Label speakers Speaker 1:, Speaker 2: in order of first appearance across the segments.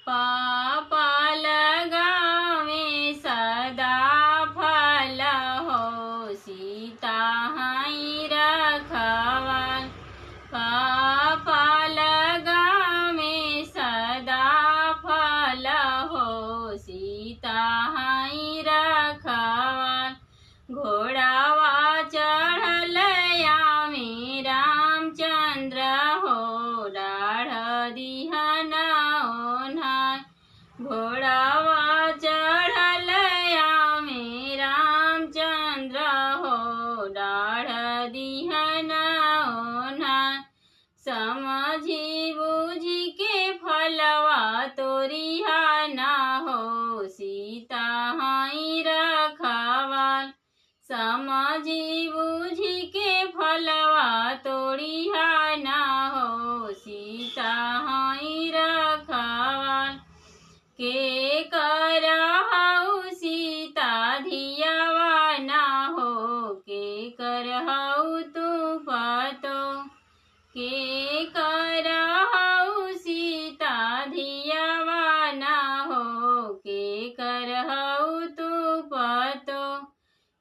Speaker 1: पापा लगावे सदा फल हो सीता हई रखवार। पापा लगावे सदा फल हो सीता हई रखवार। घोड़ावा चढ़ल आवे रामचंद्र हो डाढ़ दिहन ओन्हार। घोड़ावा चढ़ल आवे रामचंद्र हो डाढ़ दिहन ओन्हार। समझी बूझी के फलवा तोरिहा ना हो सीता हई रखवार। समझी बूझी के फलवा तोरिहा ना हो सीता हई रखवार। के करहु सीता धियावा ना हो के करहु तू पतो। के करहु सीता धियावा ना हो के करहु तू पतो।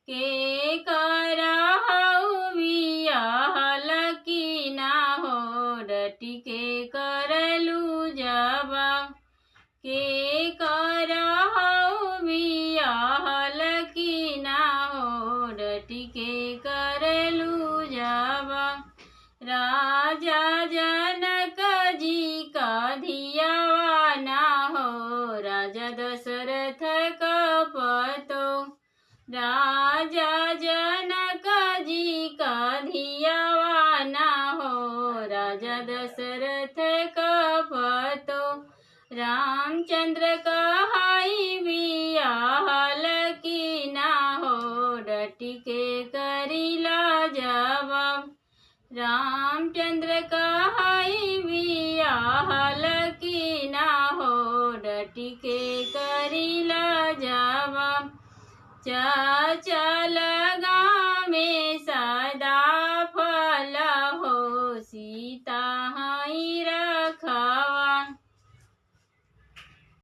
Speaker 1: के करहु बियाहल की ना हो डटी के करलू जवाब। के करहु बियाहल की ना हो डटी के करलू जवाब। राजा जनक जी का धियावा ना हो राजा दशरथ का पतो। राजा जनक जी का धियावा ना हो राजा दशरथ का पतो। रामचंद्र का हाई बियाहल की ना हो डटी के करिला जवाब। रामचंद्र का हाई बियाहल की ना हो डटी के करिला जवाब। चल गाँव में